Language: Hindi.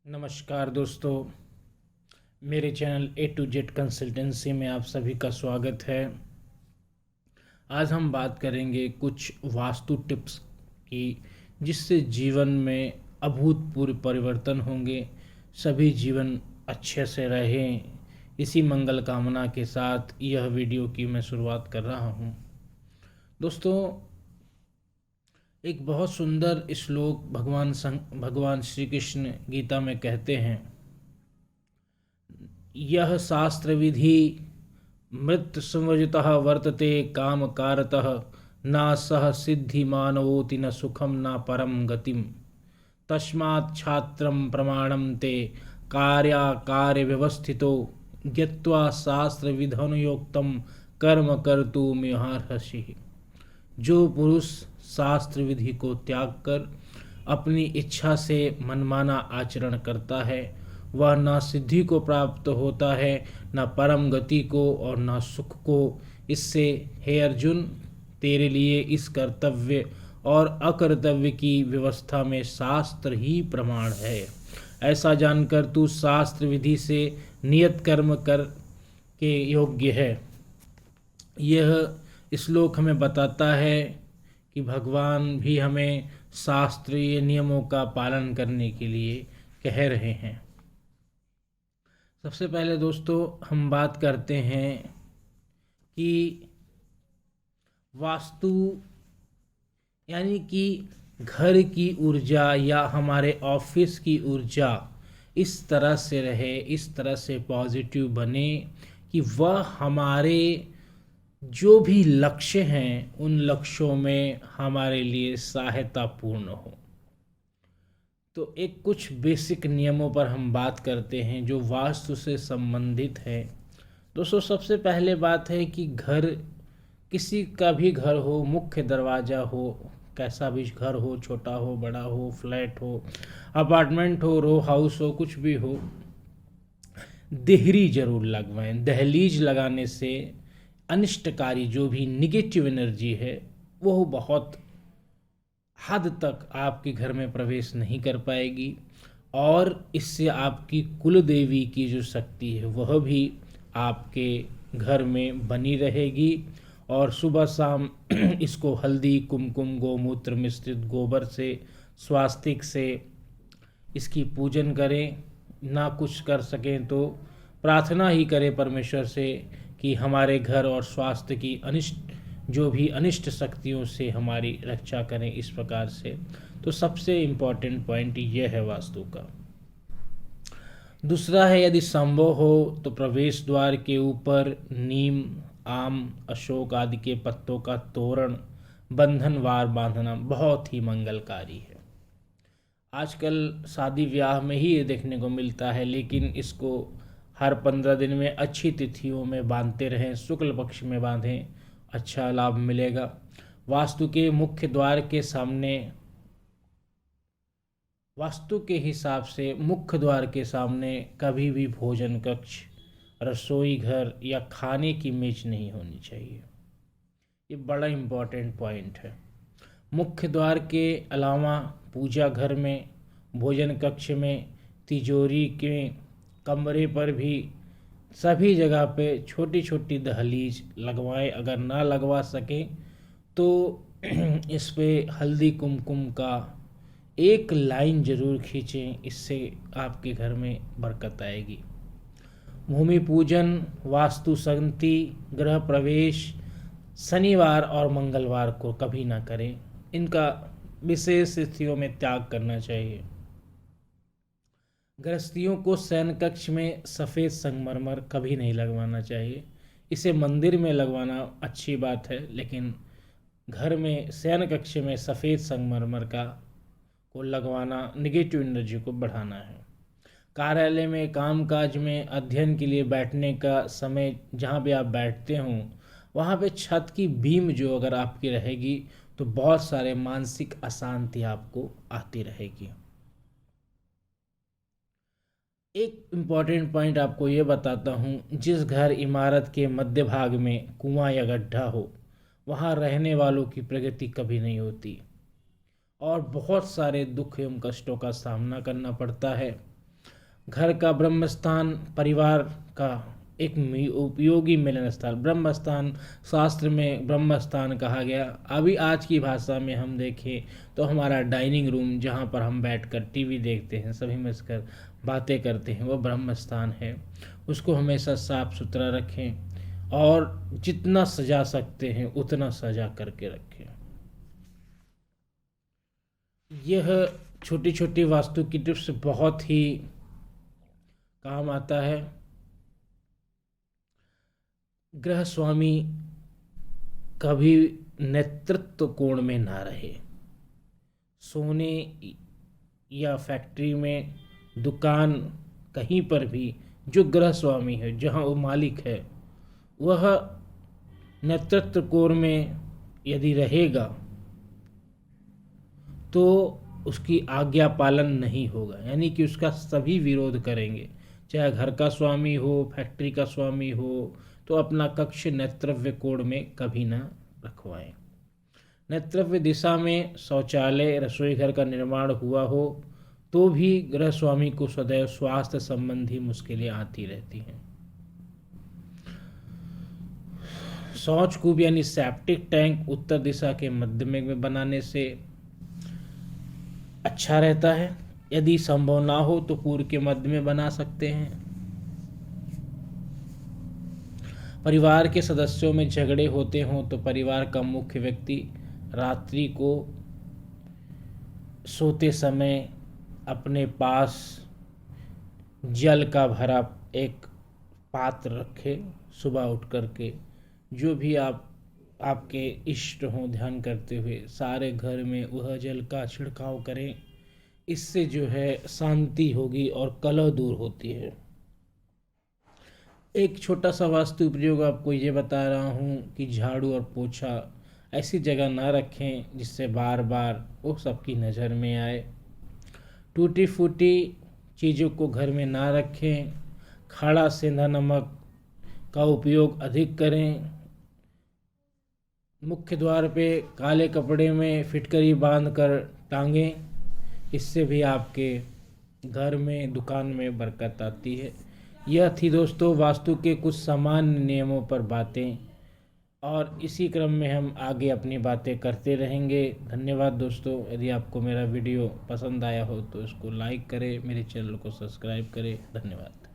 नमस्कार दोस्तों, मेरे channel A to Z consultancy में आप सभी का स्वागत है। आज हम बात करेंगे कुछ वास्तु टिप्स की, जिससे जीवन में अभूतपूर्व परिवर्तन होंगे, सभी जीवन अच्छे से रहें। इसी मंगल कामना के साथ यह वीडियो की मैं शुरुआत कर रहा हूँ। दोस्तों, एक बहुत सुंदर श्लोक भगवान श्री कृष्ण गीता में कहते हैं, यह शास्त्र विधि मृत संवर्जितः वर्तते काम कारतः न सह सिद्धि मानवोति न सुखम न परम गतिम तस्मात् छात्रम प्रमाणम ते कार्याकार्य व्यवस्थितो ज्ञत्वा शास्त्र विधानयोक्तम कर्म कर्तुमिहार्हसि। जो पुरुष शास्त्र विधि को त्याग कर अपनी इच्छा से मनमाना आचरण करता है, वह न सिद्धि को प्राप्त होता है, न परम गति को और न सुख को। इससे हे अर्जुन, तेरे लिए इस कर्तव्य और अकर्तव्य की व्यवस्था में शास्त्र ही प्रमाण है। ऐसा जानकर तू शास्त्र विधि से नियत कर्म कर के योग्य है। यह श्लोक हमें बताता है कि भगवान भी हमें शास्त्रीय नियमों का पालन करने के लिए कह रहे हैं। सबसे पहले दोस्तों, हम बात करते हैं कि वास्तु यानी कि घर की ऊर्जा या हमारे ऑफिस की ऊर्जा इस तरह से रहे, इस तरह से पॉजिटिव बने कि वह हमारे जो भी लक्ष्य हैं उन लक्ष्यों में हमारे लिए सहायतापूर्ण हो। तो एक कुछ बेसिक नियमों पर हम बात करते हैं जो वास्तु से संबंधित है। दोस्तों, सबसे पहले बात है कि घर, किसी का भी घर हो, मुख्य दरवाज़ा हो, कैसा भी घर हो, छोटा हो, बड़ा हो, फ्लैट हो, अपार्टमेंट हो, रो हाउस हो, कुछ भी हो, देहरी जरूर लगवाएं। दहलीज लगाने से अनिष्टकारी जो भी निगेटिव एनर्जी है वो बहुत हद तक आपके घर में प्रवेश नहीं कर पाएगी, और इससे आपकी कुल देवी की जो शक्ति है वह भी आपके घर में बनी रहेगी। और सुबह शाम इसको हल्दी, कुमकुम, गोमूत्र मिश्रित गोबर से, स्वास्तिक से इसकी पूजन करें। ना कुछ कर सकें तो प्रार्थना ही करें परमेश्वर से कि हमारे घर और स्वास्थ्य की जो भी अनिष्ट शक्तियों से हमारी रक्षा करें। इस प्रकार से तो सबसे इम्पॉर्टेंट पॉइंट यह है वास्तु का। दूसरा है, यदि संभव हो तो प्रवेश द्वार के ऊपर नीम, आम, अशोक आदि के पत्तों का तोरण बंधनवार बांधना बहुत ही मंगलकारी है। आजकल शादी ब्याह में ही ये देखने को मिलता है, लेकिन इसको हर 15 दिन में अच्छी तिथियों में बांधते रहें, शुक्ल पक्ष में बांधें, अच्छा लाभ मिलेगा। वास्तु के मुख्य द्वार के सामने, वास्तु के हिसाब से मुख्य द्वार के सामने कभी भी भोजन कक्ष, रसोई घर या खाने की मेज नहीं होनी चाहिए। ये बड़ा इम्पोर्टेंट पॉइंट है। मुख्य द्वार के अलावा पूजा घर में, भोजन कक्ष में, तिजोरी के कमरे पर भी सभी जगह पे छोटी छोटी दहलीज लगवाएं। अगर ना लगवा सकें तो इस पे हल्दी कुमकुम का एक लाइन जरूर खींचें, इससे आपके घर में बरकत आएगी। भूमि पूजन, वास्तु शांति, गृह प्रवेश शनिवार और मंगलवार को कभी ना करें। इनका विशेष स्थितियों में त्याग करना चाहिए। गृहस्थियों को शयन कक्ष में सफ़ेद संगमरमर कभी नहीं लगवाना चाहिए। इसे मंदिर में लगवाना अच्छी बात है, लेकिन घर में शयन कक्ष में सफ़ेद संगमरमर को लगवाना निगेटिव एनर्जी को बढ़ाना है। कार्यालय में, कामकाज में, अध्ययन के लिए बैठने का समय जहाँ पे आप बैठते हों वहाँ पे छत की बीम जो अगर आपकी रहेगी तो बहुत सारे मानसिक अशांति आपको आती रहेगी। एक इम्पॉर्टेंट पॉइंट आपको ये बताता हूँ, जिस घर इमारत के मध्य भाग में कुआं या गड्ढा हो वहाँ रहने वालों की प्रगति कभी नहीं होती और बहुत सारे दुख एवं कष्टों का सामना करना पड़ता है। घर का ब्रह्म स्थान परिवार का एक उपयोगी मिलन स्थल, ब्रह्म स्थान शास्त्र में ब्रह्म स्थान कहा गया। अभी आज की भाषा में हम देखें तो हमारा डाइनिंग रूम, जहाँ पर हम बैठकर टीवी देखते हैं, सभी मिलकर बातें करते हैं, वो ब्रह्म स्थान है। उसको हमेशा साफ सुथरा रखें और जितना सजा सकते हैं उतना सजा करके रखें। यह छोटी छोटी वास्तु की टिप्स बहुत ही काम आता है। गृह स्वामी कभी नेतृत्व कोण में ना रहे। सोने या फैक्ट्री में, दुकान, कहीं पर भी जो गृह स्वामी है, जहाँ वो मालिक है, वह नेतृत्व कोण में यदि रहेगा तो उसकी आज्ञा पालन नहीं होगा, यानी कि उसका सभी विरोध करेंगे। चाहे घर का स्वामी हो, फैक्ट्री का स्वामी हो, तो अपना कक्ष नेतृत्व कोण में कभी ना रखवाएं। नेतृत्व दिशा में शौचालय, रसोई घर का निर्माण हुआ हो तो भी गृह स्वामी को सदैव स्वास्थ्य संबंधी मुश्किलें आती रहती हैं। शौच कूप यानी सेप्टिक टैंक उत्तर दिशा के मध्य में बनाने से अच्छा रहता है। यदि संभव ना हो तो पूर्व के मध्य में बना सकते हैं। परिवार के सदस्यों में झगड़े होते हों तो परिवार का मुख्य व्यक्ति रात्रि को सोते समय अपने पास जल का भरा एक पात्र रखे। सुबह उठ करके जो भी आपके इष्ट हों, ध्यान करते हुए सारे घर में वह जल का छिड़काव करें। इससे जो है शांति होगी और कलह दूर होती है। एक छोटा सा वास्तु प्रयोग आपको ये बता रहा हूँ कि झाड़ू और पोछा ऐसी जगह ना रखें जिससे बार बार वो सबकी नज़र में आए। टूटी फूटी चीज़ों को घर में ना रखें। खाड़ा सेंधा नमक का उपयोग अधिक करें। मुख्य द्वार पे काले कपड़े में फिटकरी बांध कर टांगें। इससे भी आपके घर में, दुकान में बरकत आती है। यह थी दोस्तों वास्तु के कुछ सामान्य नियमों पर बातें, और इसी क्रम में हम आगे अपनी बातें करते रहेंगे। धन्यवाद दोस्तों। यदि आपको मेरा वीडियो पसंद आया हो तो इसको लाइक करें, मेरे चैनल को सब्सक्राइब करें। धन्यवाद।